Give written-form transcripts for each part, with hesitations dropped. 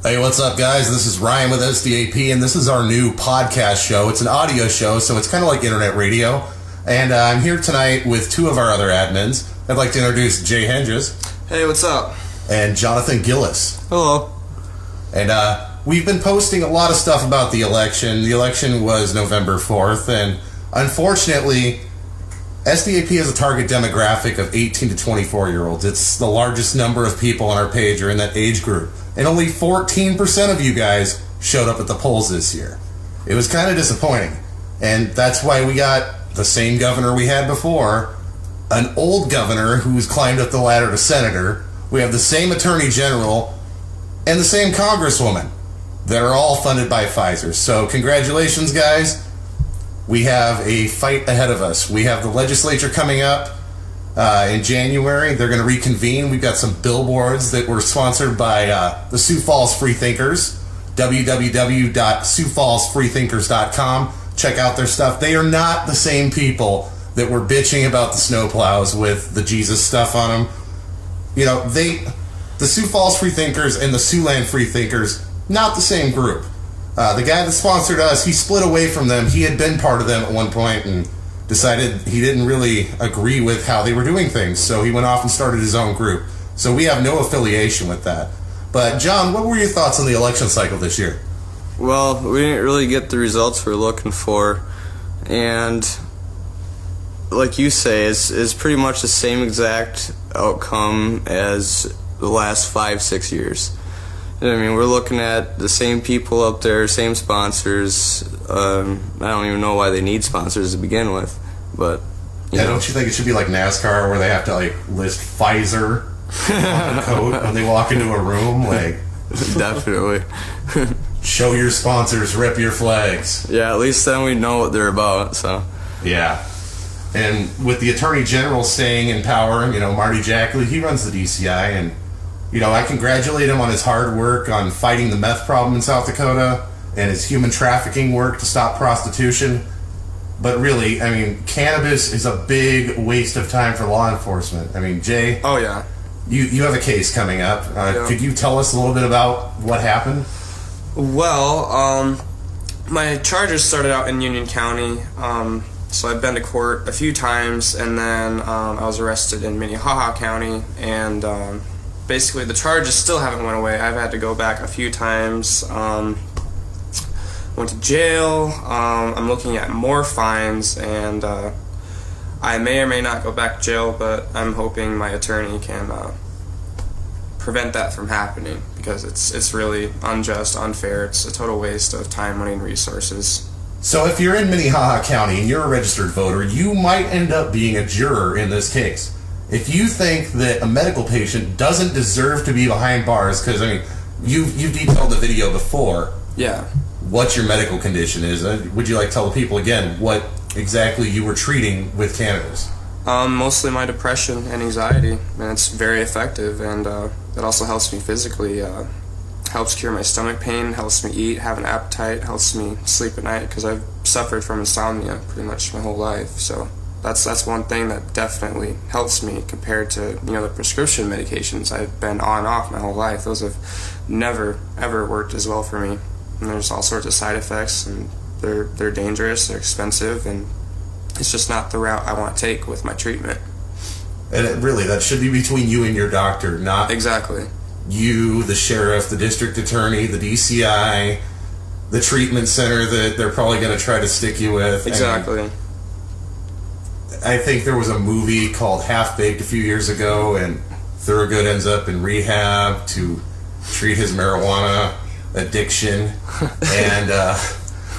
Hey, what's up, guys? This is Ryan with Sdap, and this is our new podcast show. It's an audio show, so it's kind of like internet radio. And I'm here tonight with two of our other admins. I'd like to introduce Jay Henges. Hey, what's up? And Jonathan Gillis. Hello. And we've been posting a lot of stuff about the election. The election was November 4th, and unfortunately, Sdap has a target demographic of 18 to 24-year-olds. It's the largest number of people on our page are in that age group. And only 14% of you guys showed up at the polls this year. It was kind of disappointing. And that's why we got the same governor we had before, an old governor who's climbed up the ladder to senator. We have the same attorney general and the same congresswoman that are all funded by Pfizer. So congratulations, guys. We have a fight ahead of us. We have the legislature coming up in January. They're going to reconvene. We've got some billboards that were sponsored by the Sioux Falls Freethinkers, www.siouxfallsfreethinkers.com. Check out their stuff. They are not the same people that were bitching about the snowplows with the Jesus stuff on them. You know, the Sioux Falls Freethinkers and the Siouxland Freethinkers, not the same group. The guy that sponsored us, he split away from them. He had been part of them at one point and decided he didn't really agree with how they were doing things, so he went off and started his own group. So we have no affiliation with that. But John, what were your thoughts on the election cycle this year? Well, we didn't really get the results we're looking for, and like you say, it's pretty much the same exact outcome as the last 5-6 years. I mean, we're looking at the same people up there, same sponsors. I don't even know why they need sponsors to begin with, but yeah, don't you think it should be like NASCAR, where they have to like list Pfizer on the coat when they walk into a room? Like, definitely. Show your sponsors, rip your flags. Yeah, at least then we know what they're about. So yeah, and with the Attorney General staying in power, you know, Marty Jackley, he runs the DCI, and you know, I congratulate him on his hard work on fighting the meth problem in South Dakota and his human trafficking work to stop prostitution. But really, I mean, cannabis is a big waste of time for law enforcement. I mean, Jay. Oh, yeah. You have a case coming up. Yeah. Could you tell us a little bit about what happened? Well, my charges started out in Union County. So I've been to court a few times, and then I was arrested in Minnehaha County, and basically the charges still haven't went away. I've had to go back a few times. Went to jail. I'm looking at more fines, and I may or may not go back to jail, but I'm hoping my attorney can prevent that from happening, because it's really unjust, unfair. It's a total waste of time, money, and resources. So if you're in Minnehaha County and you're a registered voter, you might end up being a juror in this case. If you think that a medical patient doesn't deserve to be behind bars, because, I mean, you've detailed the video before. Yeah. What your medical condition is. Would you like to tell the people again what exactly you were treating with cannabis? Mostly my depression and anxiety, and it's very effective, and it also helps me physically. Helps cure my stomach pain, helps me eat, have an appetite, helps me sleep at night, because I've suffered from insomnia pretty much my whole life. So that's one thing that definitely helps me compared to, you know, the prescription medications I've been on and off my whole life. Those have never ever worked as well for me, and there's all sorts of side effects, and they're dangerous, they're expensive, and it's just not the route I want to take with my treatment. And really, that should be between you and your doctor, not exactly you, the sheriff, the district attorney, the DCI, the treatment center that they're probably going to try to stick you with. Exactly. I think there was a movie called Half Baked a few years ago, and Thurgood ends up in rehab to treat his marijuana addiction, and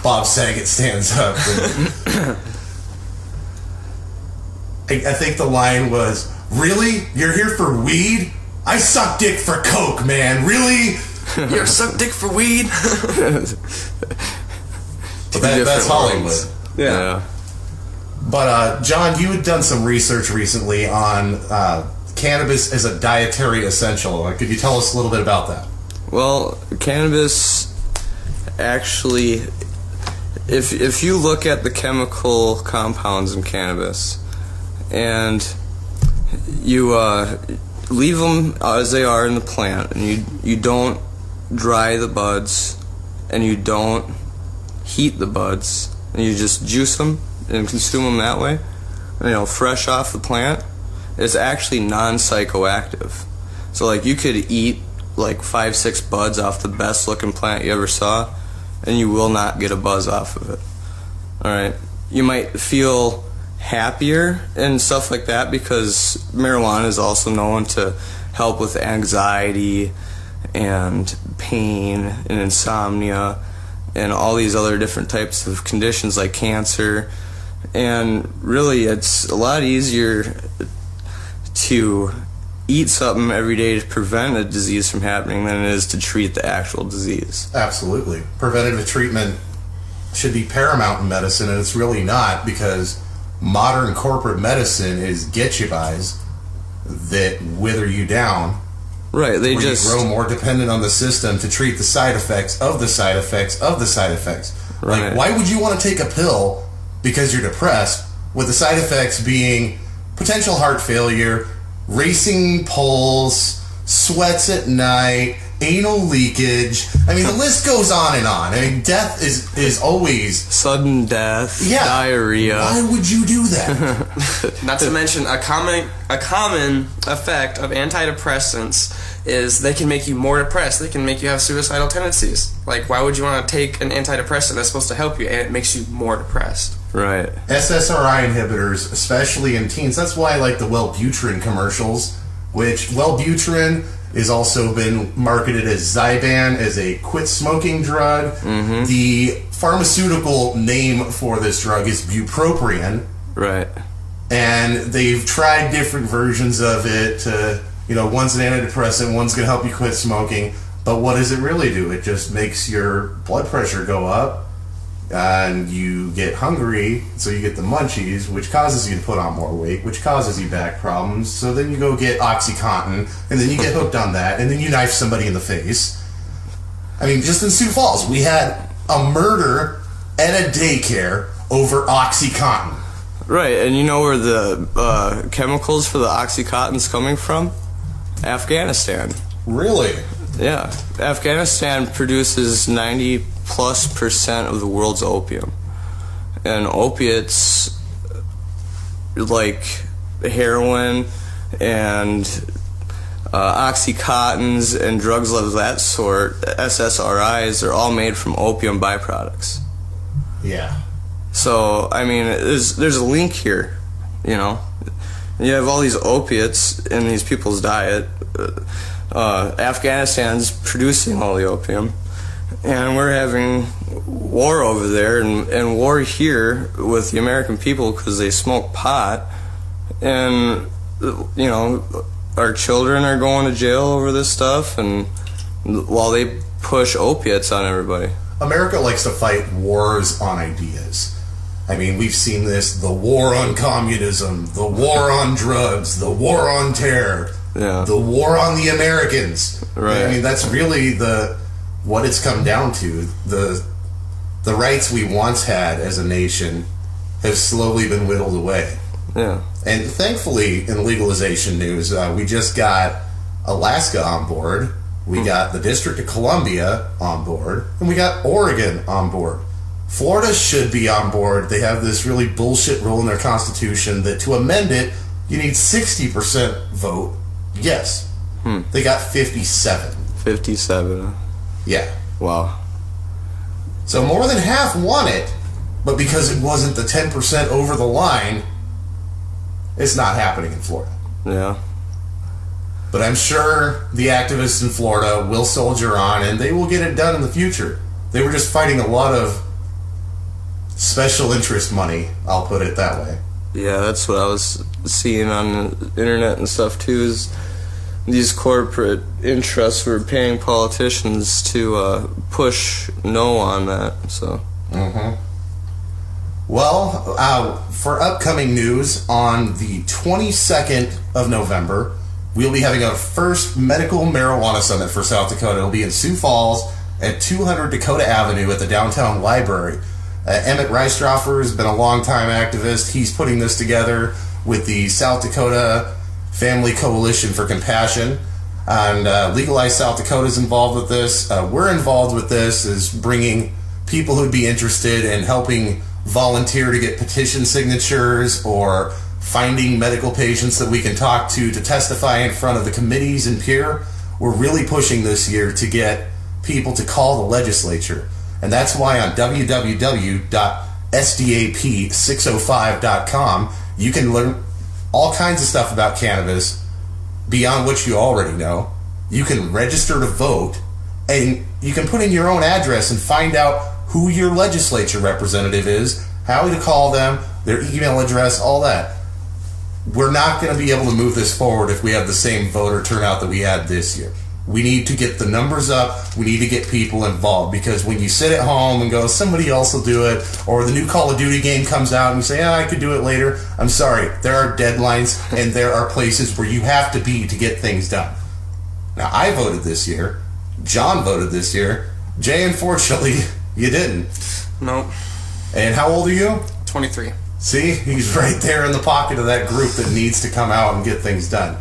Bob Saget stands up. And I think the line was, "Really? You're here for weed? I suck dick for coke, man. Really? You're suck dick for weed?" But that's Hollywood. Yeah. But John, you had done some research recently on cannabis as a dietary essential. Could you tell us a little bit about that? Well, cannabis actually, if you look at the chemical compounds in cannabis and you leave them as they are in the plant, and you don't dry the buds and you don't heat the buds and you just juice them and consume them that way, fresh off the plant, it's actually non-psychoactive. So like you could eat like 5-6 buds off the best looking plant you ever saw and you will not get a buzz off of it. Alright, you might feel happier and stuff like that because marijuana is also known to help with anxiety and pain and insomnia and all these other different types of conditions like cancer. And really it's a lot easier to eat something every day to prevent a disease from happening than it is to treat the actual disease. Absolutely. Preventative treatment should be paramount in medicine, and it's really not, because modern corporate medicine is get-you-bys that wither you down. Right, they just you grow more dependent on the system to treat the side effects of the side effects of the side effects. Right. Like, why would you want to take a pill because you're depressed, with the side effects being potential heart failure, racing pulse, sweats at night, anal leakage? I mean, the list goes on and on. I mean, death is always... sudden death, diarrhea. Why would you do that? Not to mention, a common effect of antidepressants is they can make you more depressed. They can make you have suicidal tendencies. Like, why would you want to take an antidepressant that's supposed to help you and it makes you more depressed? Right. SSRI inhibitors, especially in teens, that's why I like the Wellbutrin commercials, which Wellbutrin has also been marketed as Zyban, as a quit smoking drug. Mm-hmm. The pharmaceutical name for this drug is bupropion. Right. And they've tried different versions of it. One's an antidepressant, one's going to help you quit smoking. But what does it really do? It just makes your blood pressure go up, and you get hungry, so you get the munchies, which causes you to put on more weight, which causes you back problems. So then you go get OxyContin, and then you get hooked on that, and then you knife somebody in the face. I mean, just in Sioux Falls, we had a murder at a daycare over OxyContin. Right, and you know where the chemicals for the OxyContin's coming from? Afghanistan. Really? Yeah. Afghanistan produces 90+% of the world's opium. And opiates like heroin and Oxycontins and drugs of that sort, SSRIs, are all made from opium byproducts. Yeah. So, I mean, there's a link here, You have all these opiates in these people's diet. Afghanistan's producing all the opium, and we're having war over there, and war here with the American people because they smoke pot, and our children are going to jail over this stuff, and while they push opiates on everybody. America likes to fight wars on ideas. I mean, we've seen this, the war on communism, the war on drugs, the war on terror, the war on the Americans. Right. I mean, that's really what it's come down to. The rights we once had as a nation have slowly been whittled away. Yeah. And thankfully, in legalization news, we just got Alaska on board, we got the District of Columbia on board, and we got Oregon on board. Florida should be on board. They have this really bullshit rule in their constitution that to amend it, you need 60% vote. Yes. They got 57. 57. Yeah. Wow. So more than half want it, but because it wasn't the 10% over the line, it's not happening in Florida. Yeah. But I'm sure the activists in Florida will soldier on, and they will get it done in the future. They were just fighting a lot of special interest money, I'll put it that way. Yeah, that's what I was seeing on the internet and stuff too, is these corporate interests were paying politicians to push no on that. So. Well, for upcoming news, on the 22nd of November, we'll be having our first medical marijuana summit for South Dakota. It'll be in Sioux Falls at 200 Dakota Avenue at the downtown library. Emmett Reistroffer has been a longtime activist. He's putting this together with the South Dakota Family Coalition for Compassion. And Legalize South Dakota is involved with this. We're involved with this is bringing people who'd be interested in helping volunteer to get petition signatures or finding medical patients that we can talk to testify in front of the committees in Pierre. We're really pushing this year to get people to call the legislature. And that's why on www.sdap605.com you can learn all kinds of stuff about cannabis beyond what you already know. You can register to vote, and you can put in your own address and find out who your legislature representative is, how to call them, their email address, all that. We're not going to be able to move this forward if we have the same voter turnout that we had this year. We need to get the numbers up. We need to get people involved, because when you sit at home and go, somebody else will do it, or the new Call of Duty game comes out and you say, I could do it later. I'm sorry. There are deadlines and there are places where you have to be to get things done. Now, I voted this year. John voted this year. Jay, unfortunately, you didn't. Nope. And how old are you? 23. See, he's right there in the pocket of that group that needs to come out and get things done.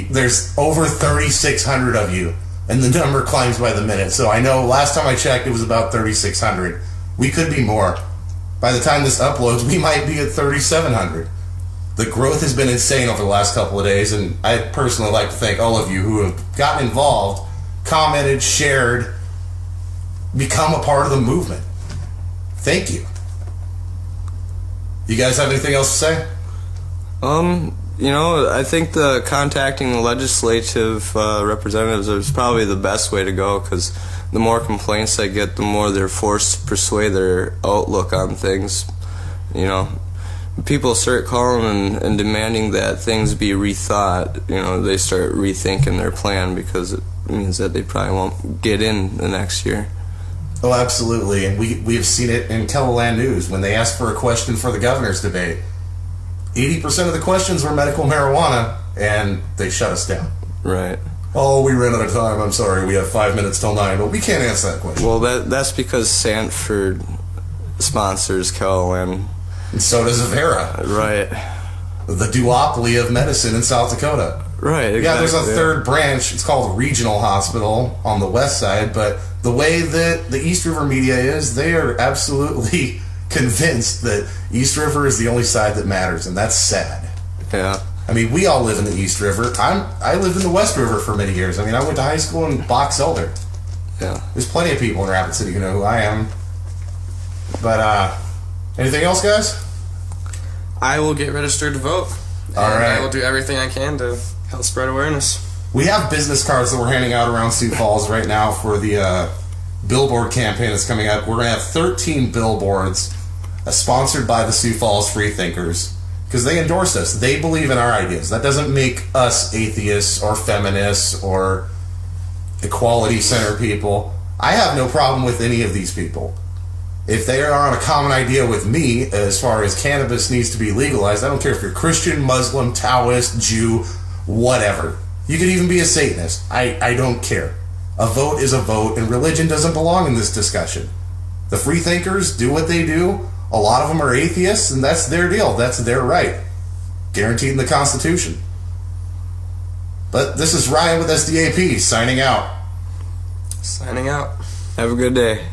There's over 3,600 of you, and the number climbs by the minute. So I know last time I checked, it was about 3,600. We could be more. By the time this uploads, we might be at 3,700. The growth has been insane over the last couple of days, and I personally like to thank all of you who have gotten involved, commented, shared, become a part of the movement. Thank you. You guys have anything else to say? You know, I think the contacting the legislative representatives is probably the best way to go, because the more complaints they get, the more they're forced to persuade their outlook on things. You know, people start calling and demanding that things be rethought. You know, they start rethinking their plan, because it means that they probably won't get in the next year. Oh, absolutely. And we have seen it in Kelloland News when they asked for a question for the governor's debate. 80% of the questions were medical marijuana, and they shut us down. Right. Oh, we ran out of time. I'm sorry. We have 5 minutes till 9, but we can't answer that question. Well, that's because Sanford sponsors Kelloland. And so does Avera. Right. The duopoly of medicine in South Dakota. Right, exactly. Yeah, there's a third branch. It's called a regional hospital on the west side, but the way that the East River media is, they are absolutely convinced that East River is the only side that matters, and that's sad. Yeah. I mean, we all live in the East River. I lived in the West River for many years. I mean, I went to high school in Box Elder. Yeah. There's plenty of people in Rapid City who know who I am. But, anything else, guys? I will get registered to vote. All right. I will do everything I can to help spread awareness. We have business cards that we're handing out around Sioux Falls right now for the billboard campaign that's coming up. We're going to have 13 billboards sponsored by the Sioux Falls Freethinkers, because they endorse us. They believe in our ideas. That doesn't make us atheists or feminists or equality center people. I have no problem with any of these people. If they are on a common idea with me as far as cannabis needs to be legalized, I don't care if you're Christian, Muslim, Taoist, Jew, whatever. You could even be a Satanist. I don't care. A vote is a vote, and religion doesn't belong in this discussion. The freethinkers do what they do. A lot of them are atheists, and that's their deal. That's their right. Guaranteed in the Constitution. But this is Ryan with SDAP, signing out. Signing out. Have a good day.